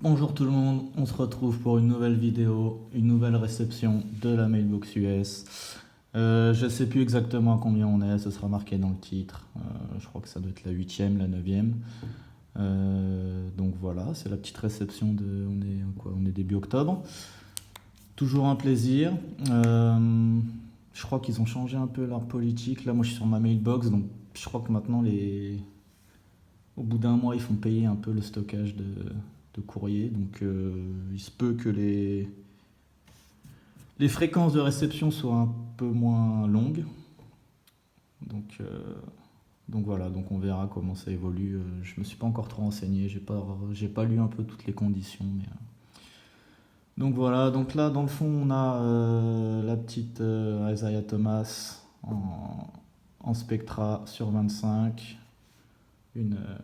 Bonjour tout le monde, on se retrouve pour une nouvelle vidéo, une nouvelle réception de la Mailbox US. Je sais plus exactement à combien on est, ce sera marqué dans le titre. Je crois que ça doit être la 8e, la 9e. Donc voilà, c'est la petite réception de. On est début octobre. Toujours un plaisir. Je crois qu'ils ont changé un peu leur politique. Là, moi je suis sur ma mailbox, donc je crois que maintenant au bout d'un mois, ils font payer un peu le stockage de courrier. Donc il se peut que les fréquences de réception soient un peu moins longues. Donc, euh, donc voilà, donc on verra comment ça évolue. Je me suis pas encore trop renseigné, j'ai pas lu un peu toutes les conditions. Donc voilà, donc là dans le fond on a la petite Isaiah Thomas en Spectra sur 25, une, euh,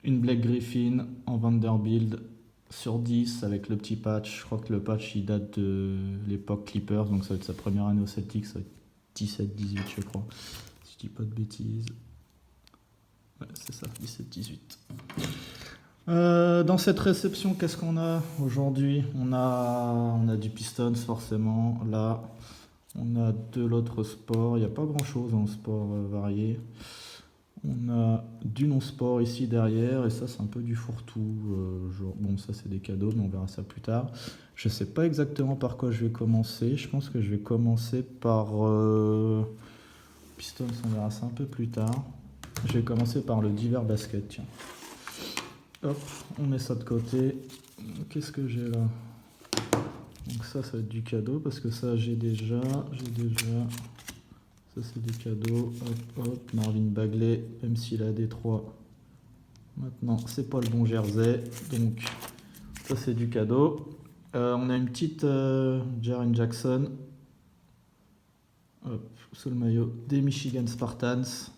une Blake Griffin en Vanderbilt sur 10 avec le petit patch. Je crois que le patch il date de l'époque Clippers, donc ça va être sa première année au Celtics, ça va être 17-18 je crois, si je dis pas de bêtises. Ouais, c'est ça, 17-18. Dans cette réception, qu'est-ce qu'on a aujourd'hui? On a du Pistons forcément. Là, on a de l'autre sport. Il n'y a pas grand-chose en sport varié. On a du non-sport ici derrière, et ça c'est un peu du fourre-tout. Bon, ça c'est des cadeaux, mais on verra ça plus tard. Je sais pas exactement par quoi je vais commencer. Je pense que je vais commencer par Pistons, on verra ça un peu plus tard. Je vais commencer par le Diver Basket, tiens. Hop, on met ça de côté. Qu'est-ce que j'ai là? Donc ça va être du cadeau, parce que ça j'ai déjà. Ça c'est des cadeaux. Hop, hop, Marvin Bagley, même s'il a Détroit. Maintenant, c'est pas le bon jersey, donc ça c'est du cadeau. On a une petite Jaren Jackson, hop, sous le maillot des Michigan Spartans,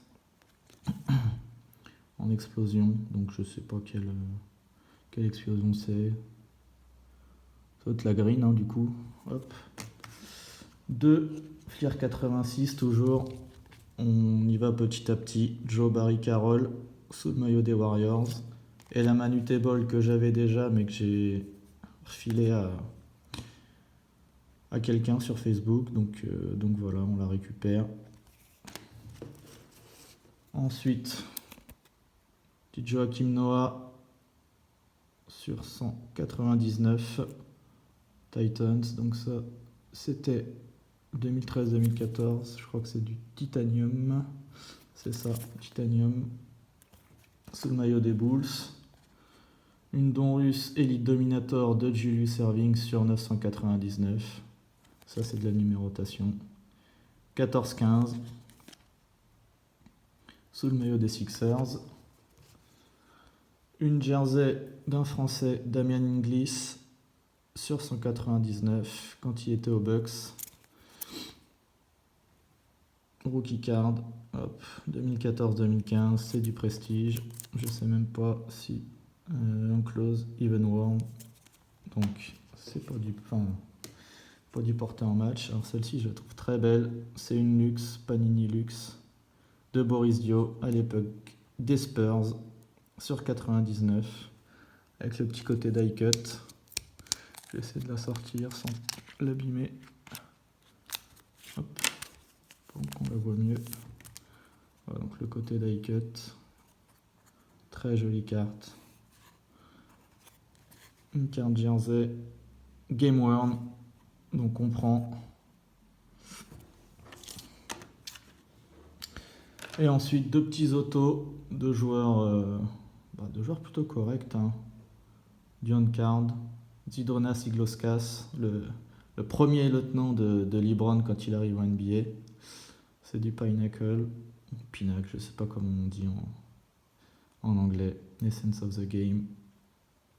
en explosion. Donc je sais pas quelle explosion c'est. Ça doit être la green, hein, du coup. Hop. 2 Fleer 86 toujours. On y va petit à petit. Joe Barry Carroll sous le maillot des Warriors. Et la Manutable que j'avais déjà mais que j'ai refilé à quelqu'un sur Facebook. Donc voilà, on la récupère. Ensuite, petit Joachim Noah sur 199 Titans. Donc ça, c'était 2013-2014. Je crois que c'est du titanium. C'est ça, titanium. Sous le maillot des Bulls. Une don russe Elite Dominator de Julius Erving sur 999. Ça, c'est de la numérotation. 14-15. Sous le maillot des Sixers. Une jersey d'un Français, Damien Inglis, sur 199 quand il était aux Bucks. Rookie card, hop, 2014-2015, c'est du prestige. Je sais même pas si enclose even worn, donc c'est pas du porté en match. Alors celle-ci je la trouve très belle, c'est une luxe, Panini Luxe de Boris Dio à l'époque des Spurs sur 99 avec le petit côté die cut. Je vais essayer de la sortir sans l'abîmer. Hop, pour qu'on la voit mieux. Voilà, donc le côté die cut. Très jolie carte. Une carte jersey Game Worn. Donc on prend. Et ensuite deux petits autos de joueurs, de joueurs plutôt corrects. Hein. Dion Card, Zydrunas Ilgauskas, le premier lieutenant de LeBron quand il arrive en NBA. C'est du Pinnacle. Pinacle, je sais pas comment on dit en anglais. Essence of the Game.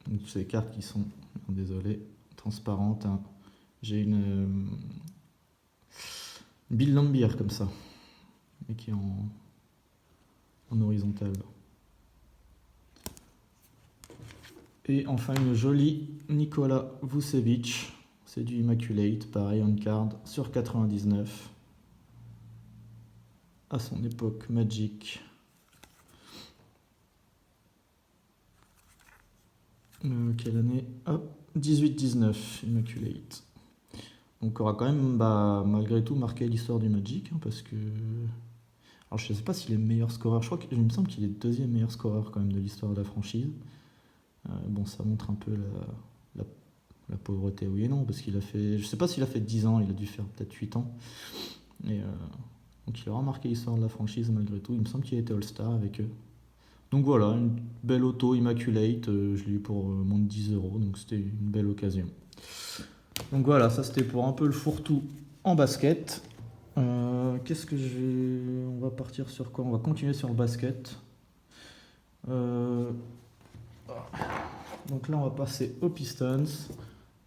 Donc ces cartes qui sont, désolé, transparentes. Hein. J'ai une Bill Lambier comme ça, mais qui est en horizontal. Et enfin une jolie Nikola Vucevic, c'est du Immaculate, pareil on card sur 99. À son époque Magic. Quelle année? Hop, 18-19, Immaculate. Donc aura quand même, malgré tout, marqué l'histoire du Magic, hein, parce que... Alors je sais pas s'il est meilleur scoreur, je crois qu'il me semble qu'il est le deuxième meilleur scoreur quand même de l'histoire de la franchise. Bon, ça montre un peu la, la pauvreté, oui et non, parce qu'il a fait... Je sais pas s'il a fait 10 ans, il a dû faire peut-être 8 ans. Et, donc il aura marqué l'histoire de la franchise malgré tout, il me semble qu'il était All-Star avec eux. Donc voilà, une belle auto Immaculate, je l'ai eu pour moins de 10 euros, donc c'était une belle occasion. Donc voilà, ça c'était pour un peu le fourre-tout en basket. Qu'est-ce que j'ai... On va partir sur quoi? On va continuer sur le basket. Donc là, on va passer aux Pistons.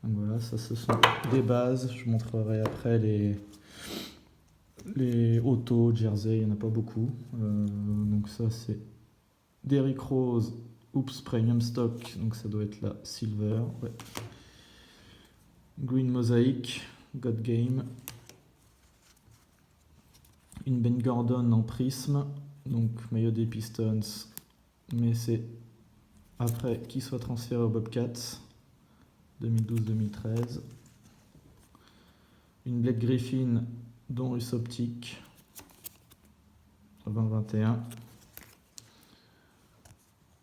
Donc voilà, ça ce sont des bases. Je montrerai après les autos, jersey, il n'y en a pas beaucoup. Donc ça c'est Derrick Rose, Oops Premium Stock, donc ça doit être la Silver. Ouais. Green Mosaic, God Game. Une Ben Gordon en prisme, donc maillot des Pistons, mais c'est après qu'il soit transféré aux Bobcats, 2012-2013. Une Blake Griffin, dont Russe Optique, 2021.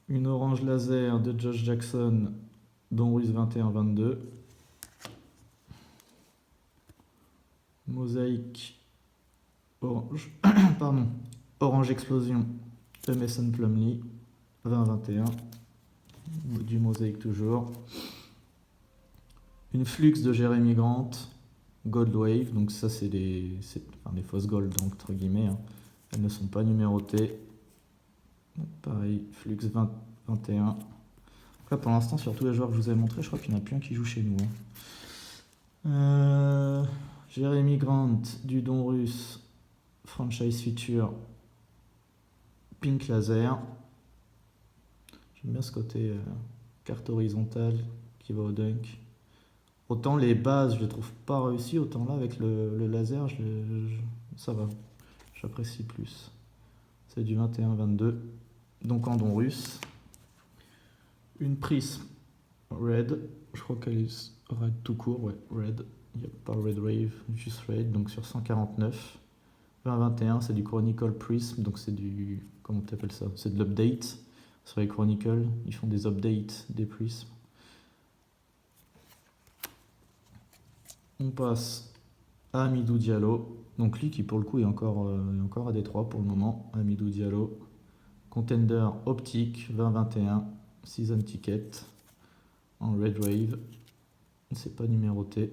Une orange laser de Josh Jackson, dont Russe 21-22. Mosaïque orange, pardon, Orange Explosion de Mason Plumlee, 2021. Du Mosaïque toujours. Une Flux de Jeremy Grant, Gold Wave, donc ça c'est des fausses gold entre guillemets, hein. Elles ne sont pas numérotées. Donc pareil, Flux 21. Donc là pour l'instant sur tous les joueurs que je vous ai montré, je crois qu'il n'y en a plus un qui joue chez nous, hein. Jeremy Grant, du don russe, franchise feature, Pink Laser. J'aime bien ce côté carte horizontale qui va au dunk. Autant les bases je les trouve pas réussies, autant là avec le laser ça va, j'apprécie plus. C'est du 21-22, donc en don russe. Une prisme red, je crois qu'elle est red tout court, ouais, red, il n'y a pas red wave, juste red, donc sur 149. 20-21, c'est du Chronicle Prism, donc c'est du, comment tu appelles ça, c'est de l'update. Sur les Chronicle, ils font des updates des prismes. On passe à Amidou Diallo, donc lui qui pour le coup est encore à Détroit pour le moment. Amidou Diallo, Contender Optique 2021, Season Ticket en Red Wave, c'est pas numéroté.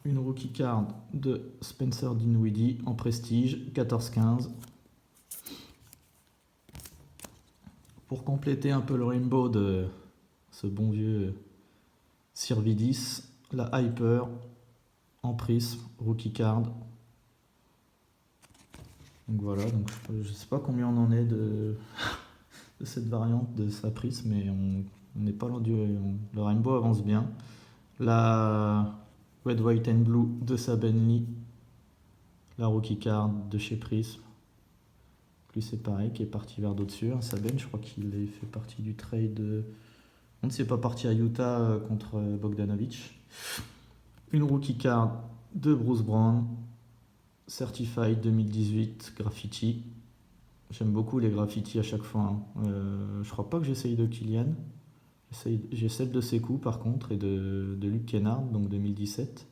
Une rookie card de Spencer Dinwiddie en prestige 14-15. Pour compléter un peu le rainbow de ce bon vieux Sirvidis, la Hyper en prisme, rookie card. Donc voilà, donc je sais pas combien on en est de cette variante de sa prisme, mais on n'est pas loin le rainbow avance bien. La Red, White and Blue de Saben Lee, la rookie card de chez Prism. Lui c'est pareil, qui est parti vers d'autres dessus. Saben, je crois qu'il fait partie du trade. On ne s'est pas parti à Utah contre Bogdanovic. Une rookie card de Bruce Brown, Certified 2018, graffiti. J'aime beaucoup les graffitis à chaque fois, hein. Je crois pas que j'essaye de Kylian. J'ai celle de Sekou par contre et de Luke Kennard, donc 2017.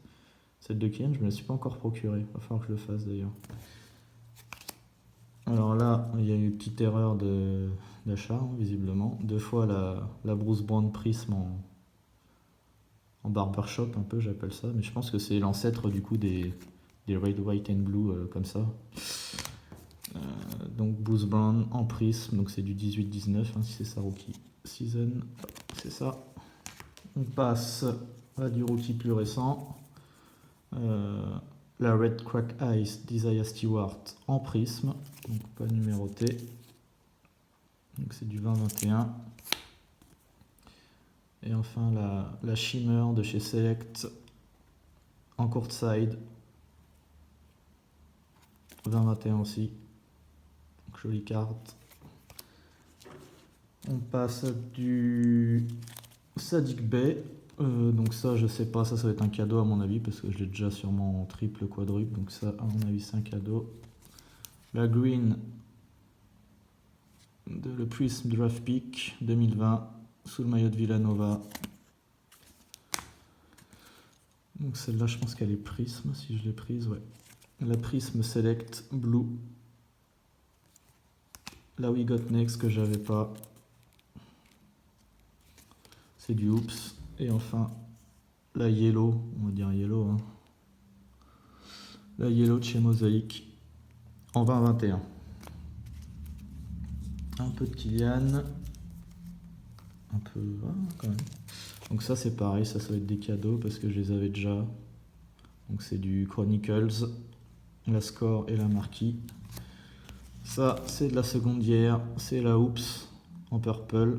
Celle de Kylian, je me la suis pas encore procurée. Il va falloir que je le fasse d'ailleurs. Alors là, il y a eu une petite erreur d'achat, hein, visiblement. 2 fois la Bruce Brown Prism en barbershop, un peu, j'appelle ça. Mais je pense que c'est l'ancêtre du coup des Red, White and Blue comme ça. Donc Bruce Brown en prisme, donc c'est du 18-19, hein, si c'est sa rookie season, c'est ça. On passe à du rookie plus récent. La Red Crack Ice d'Isaiah Stewart en prisme, donc pas numéroté. Donc c'est du 20-21. Et enfin la Shimmer de chez Select en courtside, 20-21 aussi. Donc, jolie carte. on passe à du Sadiq Bey. Donc ça, je sais pas, ça va être un cadeau à mon avis, parce que je l'ai déjà sûrement en triple, quadruple, donc ça, à mon avis, c'est un cadeau. La Green de le Prism Draft Pick 2020, sous le maillot de Villanova. Donc celle-là, je pense qu'elle est Prism, si je l'ai prise, ouais. La Prism Select Blue. La We Got Next que j'avais pas. C'est du Oops. Et enfin, la Yellow, on va dire Yellow, hein. La Yellow de chez Mosaic en 2021. Un peu de Kylian. Un peu, quand même. Donc ça c'est pareil, ça va être des cadeaux parce que je les avais déjà. Donc c'est du Chronicles, la Score et la Marquis. Ça c'est de la secondière, c'est la Oops en purple.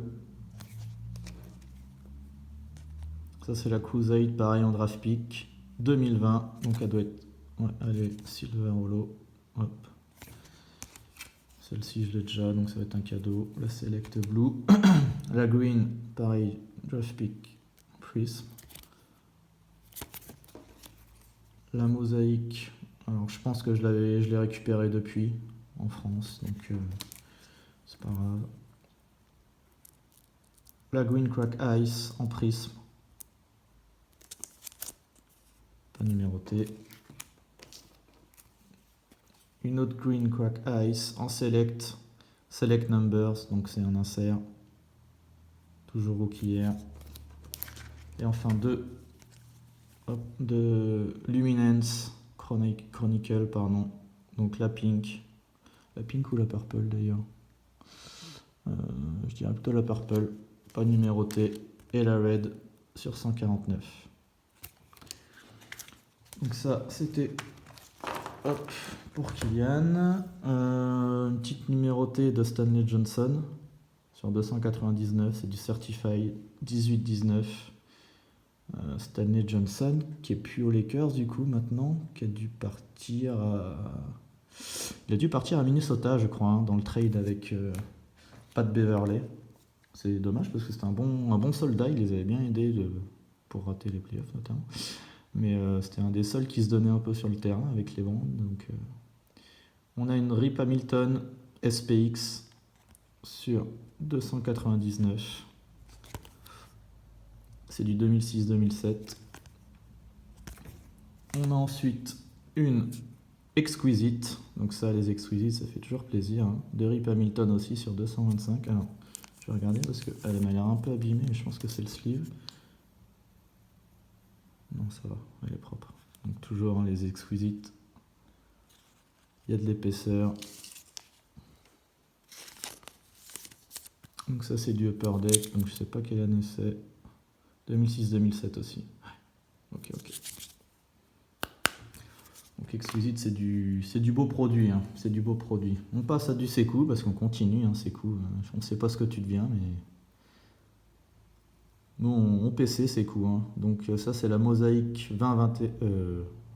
Ça c'est la Crusade, pareil en draft pick 2020. Donc elle doit être, ouais, elle est Silver Holo. Hop. Celle-ci je l'ai déjà, donc ça va être un cadeau. La Select Blue. La Green, pareil, draft pick Prism. La Mosaïque, alors je pense que je l'ai récupéré depuis en France, donc c'est pas grave. La Green Crack Ice en prisme, pas numéroté. Une autre Green Crack Ice en select numbers, donc c'est un insert, toujours rookie. Et enfin de Luminance Chronicle, pardon, donc la pink ou la purple d'ailleurs, je dirais plutôt la purple, pas numérotée, et la red sur 149. Donc ça c'était pour Kylian. Une petite numérotée de Stanley Johnson sur 299, c'est du Certified 18-19. Stanley Johnson qui est plus aux Lakers du coup maintenant, qui a dû partir à Minnesota je crois, hein, dans le trade avec Pat Beverley. C'est dommage parce que c'était un bon soldat, il les avait bien aidés pour rater les playoffs notamment. Mais c'était un des seuls qui se donnait un peu sur le terrain avec les Browns. Donc, on a une Rip Hamilton SPX sur 299. C'est du 2006-2007. On a ensuite une Exquisite. Donc ça, les Exquisites, ça fait toujours plaisir. Hein. De Rip Hamilton aussi sur 225. Alors, je vais regarder parce qu'elle m'a l'air un peu abîmée, mais je pense que c'est le sleeve. Non, ça va, elle est propre. Donc toujours hein, les Exquisites. Il y a de l'épaisseur. Donc ça c'est du Upper Deck, donc je sais pas quelle année c'est. 2006-2007 aussi. Ok. Donc Exquisite c'est du beau produit, hein. C'est du beau produit. On passe à du Sekou parce qu'on continue, hein, Sekou. On ne sait pas ce que tu deviens, mais nous on PC Sekou. Hein. Donc ça c'est la Mosaïque 2021.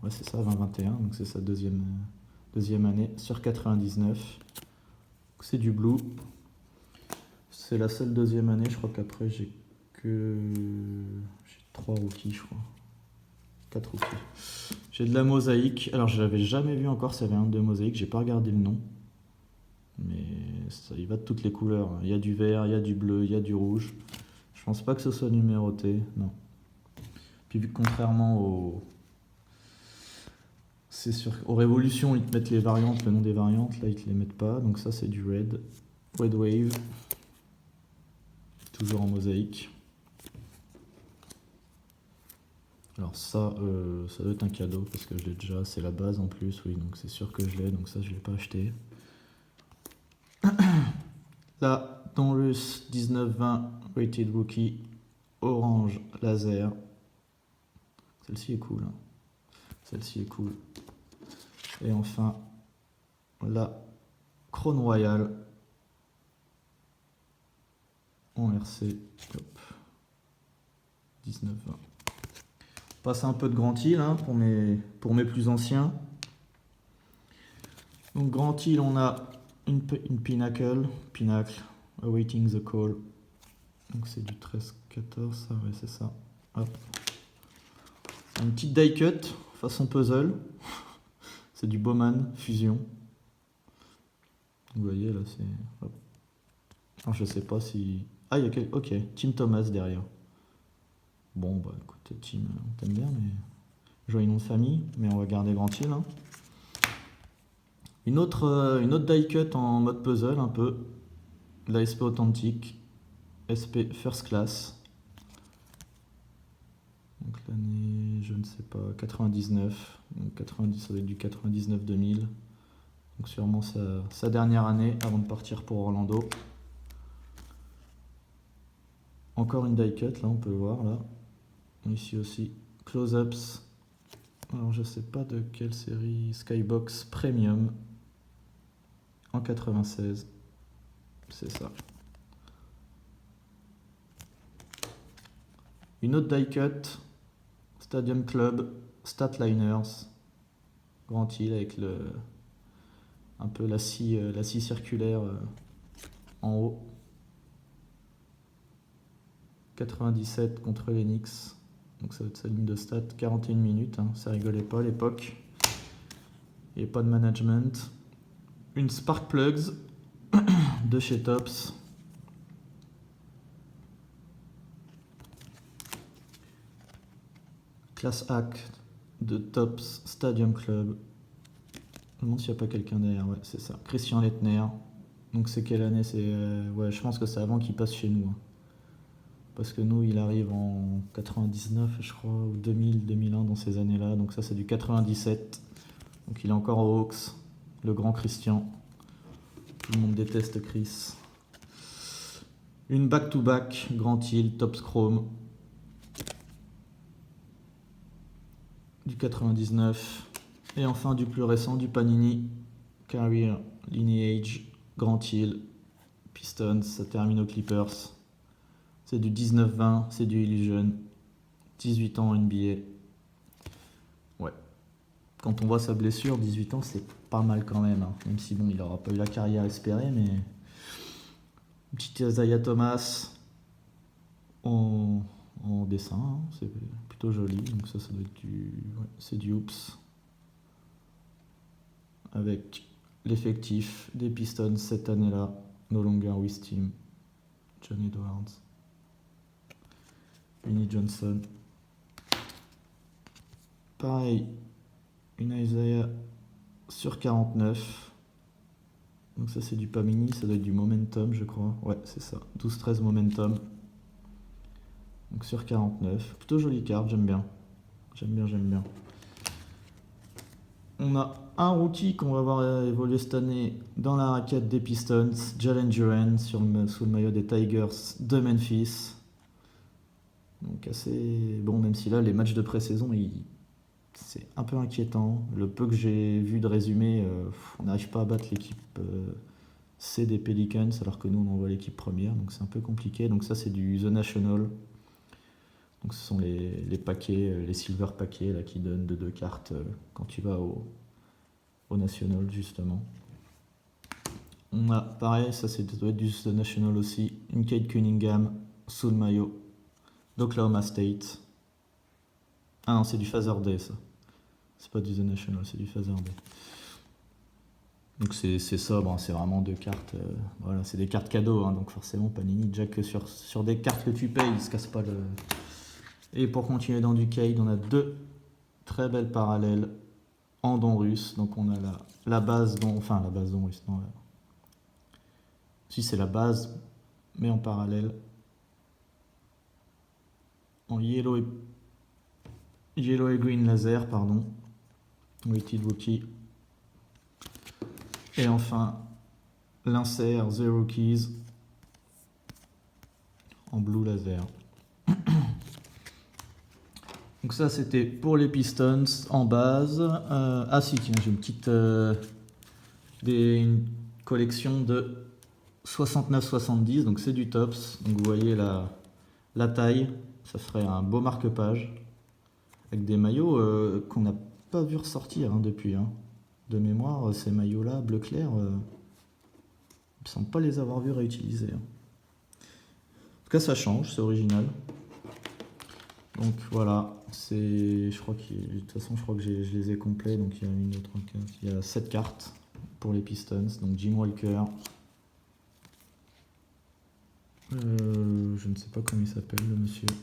Ouais c'est ça, 2021. Donc c'est sa deuxième année sur 99. C'est du blue. C'est la seule deuxième année. Je crois qu'après j'ai 3 rookies, je crois. 4 rookies. J'ai de la mosaïque. Alors je l'avais jamais vu encore, ça avait un de mosaïque. J'ai pas regardé le nom. Mais ça y va de toutes les couleurs. Il y a du vert, il y a du bleu, il y a du rouge. Je pense pas que ce soit numéroté. Non. Puis vu que contrairement aux Révolutions, ils te mettent les variantes, le nom des variantes, là ils te les mettent pas, donc ça c'est du Red Wave, toujours en mosaïque. Alors ça doit être un cadeau parce que je l'ai déjà, c'est la base en plus, oui, donc c'est sûr que je l'ai, donc ça je l'ai pas acheté. Là, Donruss 19-20 Rated Rookie, orange laser. Celle-ci est cool, hein. Celle-ci est cool. Et enfin, la Crown Royale en RC. Hop. 19-20. Passe un peu de Grand Hill hein, pour mes plus anciens. Donc Grand Hill, on a une Pinacle. Awaiting the call. Donc c'est du 13-14, ça, ouais, c'est ça. Hop. Une petite die cut façon puzzle. C'est du Bowman Fusion. Vous voyez là, c'est. Hop. Alors, je sais pas si. Ah, il y a quel. Ok, Tim Thomas derrière. Bon, bah écoute, Tim, on t'aime bien, mais. Joli nom de famille, mais on va garder Grand Hill. Hein. Une autre die cut en mode puzzle, un peu. La SP authentique. SP First Class. Donc l'année, je ne sais pas, 99. Donc 90, ça va être du 99-2000. Donc sûrement sa dernière année avant de partir pour Orlando. Encore une die cut, là on peut le voir là. Ici aussi, close-ups. Alors je sais pas de quelle série, Skybox Premium. En 96. C'est ça. Une autre die cut. Stadium Club, Statliners. Grand Hill avec un peu la scie circulaire en haut. 97 contre l'Enix. Donc ça va être sa ligne de stats, 41 minutes, hein. Ça rigolait pas à l'époque. Il n'y avait pas de management. Une Spark Plugs de chez Tops. Class Act de Tops Stadium Club. Je me demande s'il n'y a pas quelqu'un derrière, ouais, c'est ça. Christian Lettner. Donc c'est quelle année? C'est ouais, je pense que c'est avant qu'il passe chez nous. Hein. Parce que nous, il arrive en 99, je crois, ou 2000, 2001, dans ces années-là. Donc ça, c'est du 97. Donc il est encore aux Hawks, le grand Christian. Tout le monde déteste Chris. Une back-to-back, Grand Hill, Tops Chrome. Du 99. Et enfin, du plus récent, du Panini. Career Lineage, Grand Hill, Pistons, ça termine aux Clippers. C'est du 19-20, c'est du Illusion. 18 ans en NBA. Ouais. Quand on voit sa blessure, 18 ans, c'est pas mal quand même. Hein. Même si, bon, il n'aura pas eu la carrière espérée, mais... Petit Isaiah Thomas en dessin, hein. C'est plutôt joli. Donc ça doit être du... Ouais, c'est du Oops. Avec l'effectif des Pistons cette année-là. No longer with team. John Edwards. Vinnie Johnson. Pareil, une Isaiah sur 49. Donc ça c'est du Panini, ça doit être du Momentum je crois. Ouais c'est ça, 12-13 Momentum. Donc sur 49. Plutôt jolie carte, j'aime bien. J'aime bien. On a un rookie qu'on va voir évoluer cette année dans la raquette des Pistons, Jalen Duren, sous le maillot des Tigers de Memphis. Donc assez bon, même si là les matchs de pré-saison c'est un peu inquiétant. Le peu que j'ai vu de résumé, on n'arrive pas à battre l'équipe C des Pelicans alors que nous on envoie l'équipe première, donc c'est un peu compliqué. Donc ça c'est du The National. Donc ce sont les paquets, les silver paquets là, qui donnent de 2 cartes quand tu vas au National justement. On a pareil, ça doit être du The National aussi, une Cade Cunningham sous le maillot d'Oklahoma State. Ah non, c'est du Father Day ça. C'est pas du The National, c'est du Father Day. Donc c'est sobre, hein, c'est vraiment 2 cartes. Voilà, c'est des cartes cadeaux, hein, donc forcément Panini, déjà que sur des cartes que tu payes, ils se cassent pas le. Et pour continuer dans du Cade, on a 2 très belles parallèles en don russe. Donc on a la base don russe, non. Si c'est la base, mais en parallèle. En yellow et green laser, pardon. Weighted Rookie. Et enfin, l'insert The Rookies en blue laser. Donc ça, c'était pour les Pistons en base. Ah si, tiens, j'ai une petite... une collection de 69-70, donc c'est du Tops. Donc vous voyez la taille, ça ferait un beau marque-page. Avec des maillots qu'on n'a pas vu ressortir depuis. Hein. De mémoire, ces maillots-là, bleu clair, me semble pas les avoir vus réutilisés. En tout cas, ça change, c'est original. Donc voilà, je crois que de toute façon, je crois que je les ai complets. Donc il y a une, 2, 3, 4, il y a 7 cartes pour les Pistons. Donc Jim Walker. Je ne sais pas comment il s'appelle le monsieur. De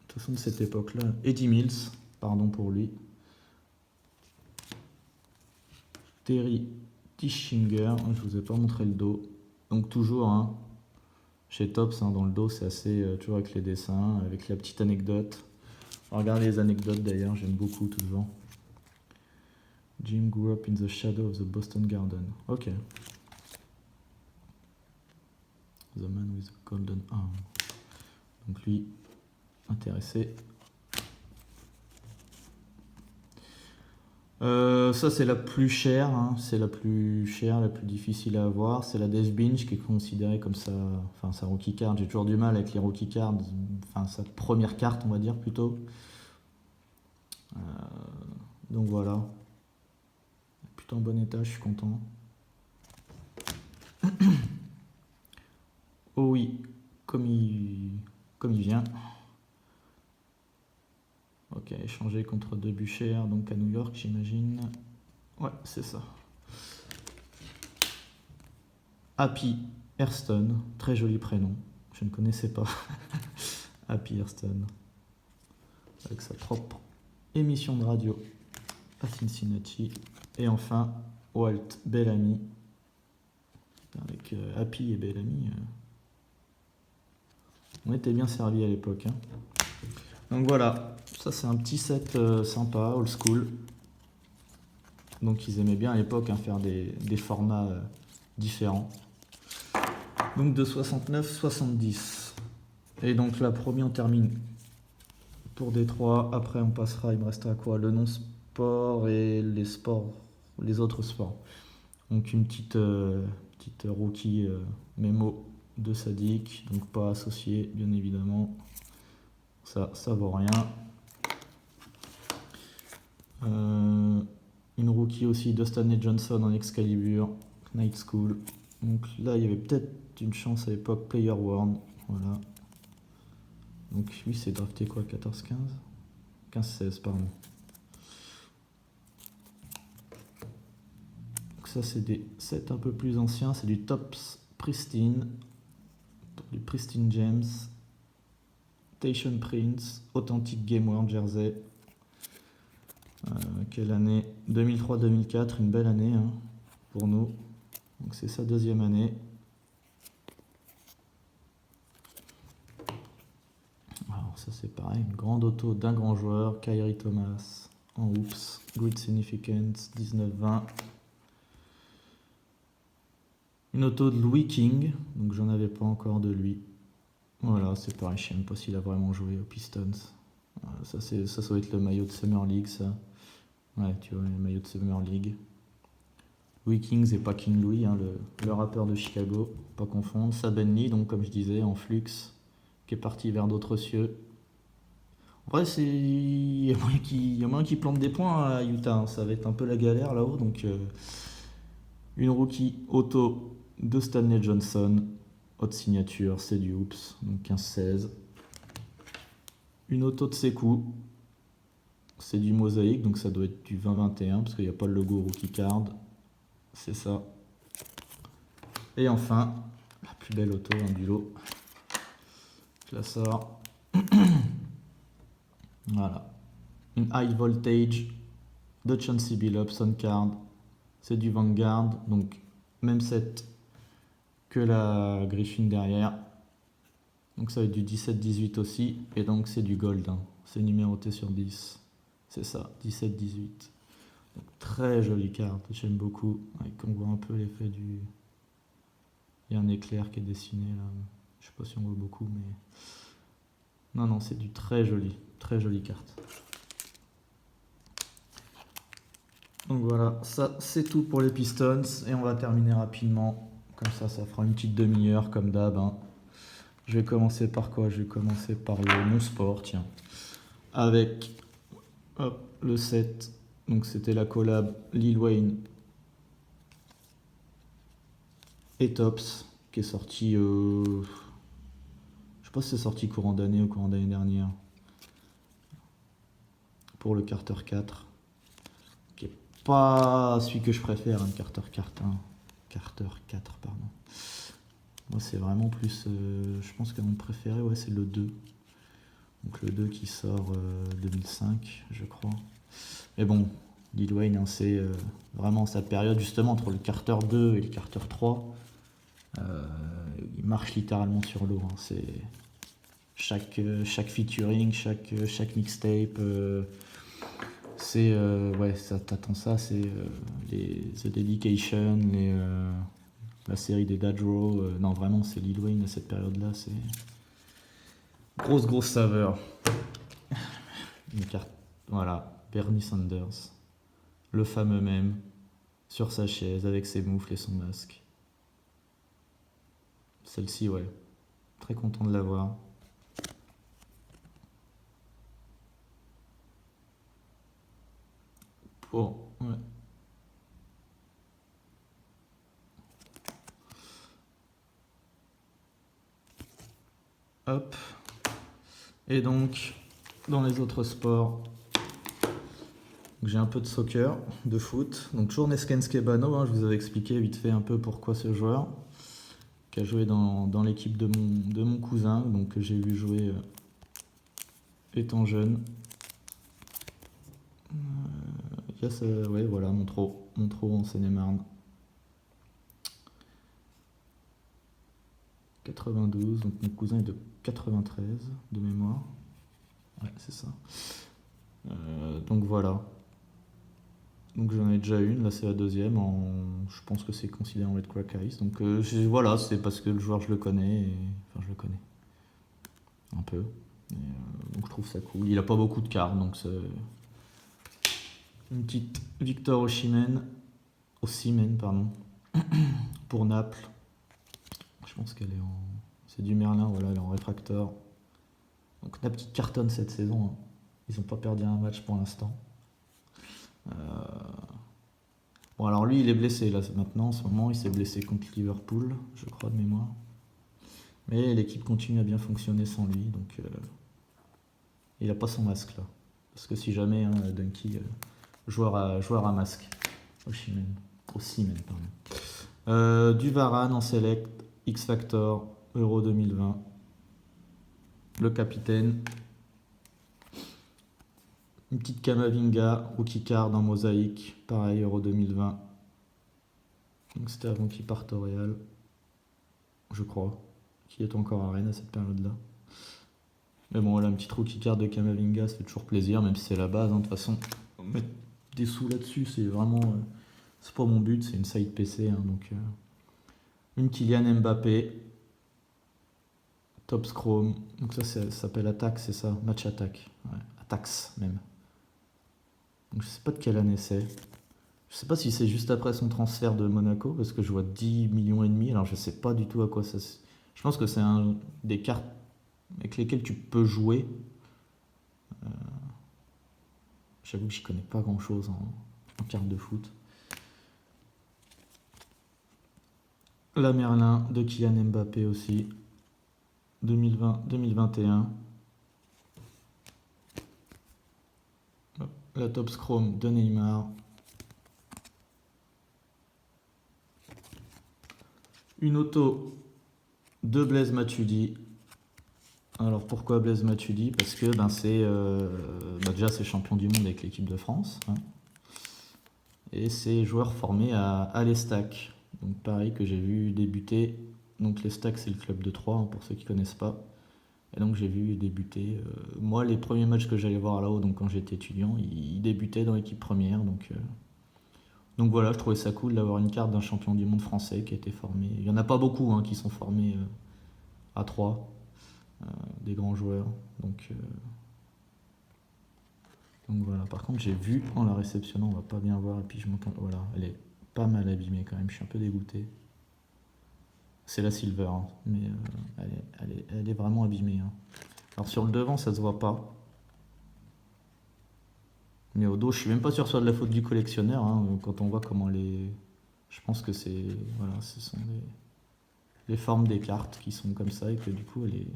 toute façon, de cette époque-là, Eddie Mills, pardon pour lui. Terry Tischinger, je vous ai pas montré le dos. Donc toujours, hein, chez Topps, hein, dans le dos, c'est assez, toujours avec les dessins, avec la petite anecdote. Regardez les anecdotes d'ailleurs, j'aime beaucoup toujours. Jim grew up in the shadow of the Boston Garden. Ok. The man with the golden arm. Donc lui, intéressé. Ça c'est la plus chère, hein. C'est la plus chère, la plus difficile à avoir. C'est la Death Binge qui est considérée comme sa rookie card. J'ai toujours du mal avec les rookie cards, enfin sa première carte on va dire plutôt. Donc voilà. Plutôt en bon état, je suis content. Oh oui, comme il vient. Ok, échangé contre Debucher, donc à New York, j'imagine. Ouais, c'est ça. Happy Hairston, très joli prénom. Je ne connaissais pas. Happy Hairston. Avec sa propre émission de radio à Cincinnati. Et enfin, Walt Bellamy. Avec Happy et Bellamy. On était bien servis à l'époque. Hein. Donc voilà, ça c'est un petit set sympa, old school. Donc ils aimaient bien à l'époque hein, faire des formats différents. Donc de 69-70. Et donc là, premier on termine pour Détroit. Après on passera, il me restera quoi? Le non-sport et les sports, les autres sports. Donc une petite rookie mémo de Sadik, donc pas associé bien évidemment. Ça vaut rien. Une rookie aussi de Stanley Johnson en Excalibur, Night School. Donc là, il y avait peut-être une chance à l'époque, Player Worn. Voilà. Donc lui, c'est drafté quoi, 14-15 15-16, pardon. Donc ça, c'est des sets un peu plus anciens. C'est du Topps Pristine, du Pristine James, Station Prince, Authentic Game Worn Jersey. Quelle année? 2003-2004, une belle année hein, pour nous. Donc c'est sa deuxième année. Alors ça c'est pareil, une grande auto d'un grand joueur, Kyrie Thomas en Oops, Great Significance, 19-20. Une auto de Louis King, donc j'en avais pas encore de lui. Voilà, c'est pareil, je sais même pas s'il a vraiment joué aux Pistons. Voilà, ça doit être le maillot de Summer League ça. Ouais, tu vois, le maillot de Summer League. Louis King, c'est pas King Louis, hein, le rappeur de Chicago, pas confondre. Saben Lee, donc comme je disais, en flux, qui est parti vers d'autres cieux. En vrai, il y a moyen qu'il plante des points à Utah, hein. Ça va être un peu la galère là-haut. Donc, une rookie auto de Stanley Johnson, haute signature, c'est du Oops, donc 15-16. Une auto de Sekou, c'est du mosaïque, donc ça doit être du 20-21 parce qu'il n'y a pas le logo rookie card. C'est ça. Et enfin, la plus belle auto hein, du lot. Je la sors. Voilà. Une high voltage de Chauncey Billups on card. C'est du Vanguard, donc même set que la Griffin derrière. Donc ça va être du 17-18 aussi. Et donc c'est du gold. Hein. C'est numéroté sur 10. C'est ça, 17-18. Donc, très jolie carte, j'aime beaucoup. On voit un peu l'effet du... Il y a un éclair qui est dessiné là. Je sais pas si on voit beaucoup, mais... Non, c'est du très jolie carte. Donc voilà, ça c'est tout pour les Pistons. Et on va terminer rapidement. Comme ça fera une petite demi-heure comme d'hab. Hein. Je vais commencer par quoi? Je vais commencer par le non-sport, tiens. Avec hop, le set. Donc c'était la collab Lil Wayne Etops, qui est sorti, je sais pas si c'est sorti courant d'année ou courant d'année dernière, pour le Carter 4, qui est pas celui que je préfère, hein, le Carter 4, hein. Carter 4, pardon. Moi, c'est vraiment plus, je pense que mon préféré, ouais, c'est le 2. Donc le 2 qui sort 2005, je crois. Mais bon, Lil Wayne, hein, c'est vraiment sa période justement entre le Carter 2 et le Carter 3. Il marche littéralement sur l'eau, hein. C'est chaque featuring, chaque mixtape. C'est ouais, ça t'attends ça, c'est les The Dedication, la série des Dadro. Non, vraiment, c'est Lil Wayne à cette période-là, c'est grosse saveur. Une carte, voilà, Bernie Sanders, le fameux même, sur sa chaise avec ses moufles et son masque. Celle-ci, ouais, très content de l'avoir. Ouais. Hop. Et donc, dans les autres sports, j'ai un peu de soccer, de foot. Donc toujours Nesken Skebano, hein, je vous avais expliqué vite fait un peu pourquoi ce joueur, qui a joué dans l'équipe de mon cousin, donc que j'ai vu jouer étant jeune. Ouais, voilà, Montreux en Seine-et-Marne. 92, donc mon cousin est de 93 de mémoire. Ouais, c'est ça. Donc voilà. Donc j'en ai déjà une, là c'est la deuxième. Je pense que c'est considéré en Red Crack Ice. Donc voilà, c'est parce que le joueur je le connais. Enfin, je le connais un peu. Donc je trouve ça cool. Il a pas beaucoup de cartes, donc c'est une petite Victor Osimhen, pardon, pour Naples. Je pense qu'elle est en. C'est du Merlin, voilà, elle est en réfracteur. Donc Naples qui cartonne cette saison, hein. Ils n'ont pas perdu un match pour l'instant. Bon, alors lui, il est blessé là maintenant, en ce moment, il s'est blessé contre Liverpool, je crois, de mémoire. Mais l'équipe continue à bien fonctionner sans lui, donc il n'a pas son masque là. Parce que si jamais, hein, Dunky, joueur à masque. Osimhen, pardon. Du Varane en select, X Factor, Euro 2020. Le capitaine. Une petite Kamavinga, rookie card en mosaïque, pareil, Euro 2020. Donc c'était avant qu'il parte au Real, je crois, qui est encore à Rennes à cette période-là. Mais bon, voilà, une petite rookie card de Kamavinga, ça fait toujours plaisir, même si c'est la base, hein. De toute façon, mettre des sous là-dessus, c'est vraiment. C'est pas mon but, c'est une side PC, hein, donc. Une Kylian Mbappé, Top Scrum, donc ça s'appelle Attack, c'est ça, Match Attack, ouais, Attacks même. Donc je sais pas de quelle année c'est. Je sais pas si c'est juste après son transfert de Monaco, parce que je vois 10 millions et demi, alors je sais pas du tout à quoi ça. Je pense que c'est des cartes avec lesquelles tu peux jouer. J'avoue que j'y connais pas grand chose en cartes de foot. La Merlin de Kylian Mbappé aussi. 2020-2021. La Top Scrum de Neymar. Une auto de Blaise Matuidi. Alors pourquoi Blaise Matuidi? Parce que déjà c'est champion du monde avec l'équipe de France, hein. Et c'est joueur formé à l'Estac. Donc pareil que j'ai vu débuter. Donc l'Estac c'est le club de Troyes, hein, pour ceux qui ne connaissent pas. Et donc j'ai vu débuter. Moi les premiers matchs que j'allais voir là-haut, donc quand j'étais étudiant, il débutait dans l'équipe première. Donc voilà, je trouvais ça cool d'avoir une carte d'un champion du monde français qui a été formé. Il n'y en a pas beaucoup, hein, qui sont formés à Troyes, des grands joueurs. Donc voilà, par contre j'ai vu en la réceptionnant, on va pas bien voir, et puis voilà, elle est pas mal abîmée quand même, je suis un peu dégoûté. C'est la silver, hein, mais elle est vraiment abîmée, hein. Alors sur le devant ça se voit pas, mais au dos je suis même pas sûr que ce soit de la faute du collectionneur, hein, quand on voit comment les. Je pense que c'est. Voilà, ce sont des. les formes des cartes qui sont comme ça et que du coup elle est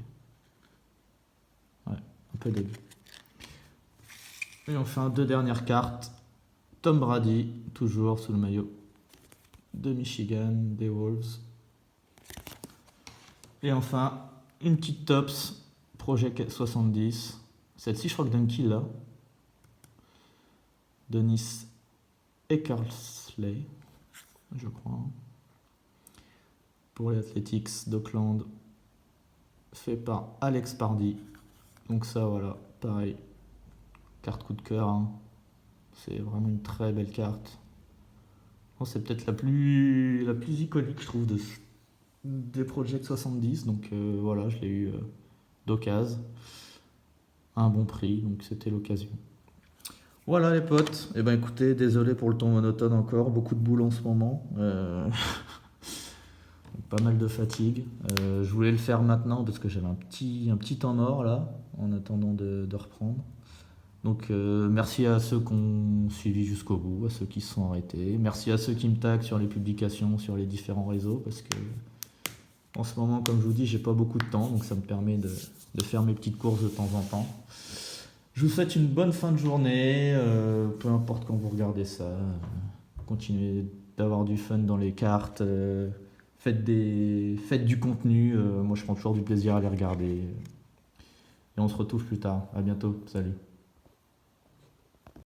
ouais, un peu dégueu. Et enfin, deux dernières cartes. Tom Brady, toujours sous le maillot de Michigan, des Wolves. Et enfin, une petite Topps Project 70. Celle-ci, je crois que Dunky l'a. Dennis Eckersley, je crois. Pour les Athletics d'Oakland, fait par Alex Pardy. Donc ça, voilà, pareil, carte coup de cœur. Hein. C'est vraiment une très belle carte. Bon, c'est peut-être la plus iconique, je trouve, des Project 70. Donc voilà, je l'ai eu d'occasion, à un bon prix, donc c'était l'occasion. Voilà les potes, et ben écoutez, désolé pour le ton monotone encore, beaucoup de boulot en ce moment, pas mal de fatigue. Je voulais le faire maintenant parce que j'avais un petit temps mort là, en attendant de reprendre. Donc merci à ceux qui ont suivi jusqu'au bout, à ceux qui se sont arrêtés. Merci à ceux qui me taguent sur les publications, sur les différents réseaux, parce que en ce moment, comme je vous dis, j'ai pas beaucoup de temps, donc ça me permet de faire mes petites courses de temps en temps. Je vous souhaite une bonne fin de journée, peu importe quand vous regardez ça. Continuez d'avoir du fun dans les cartes, faites du contenu. Moi, je prends toujours du plaisir à les regarder. Et on se retrouve plus tard. À bientôt. Salut.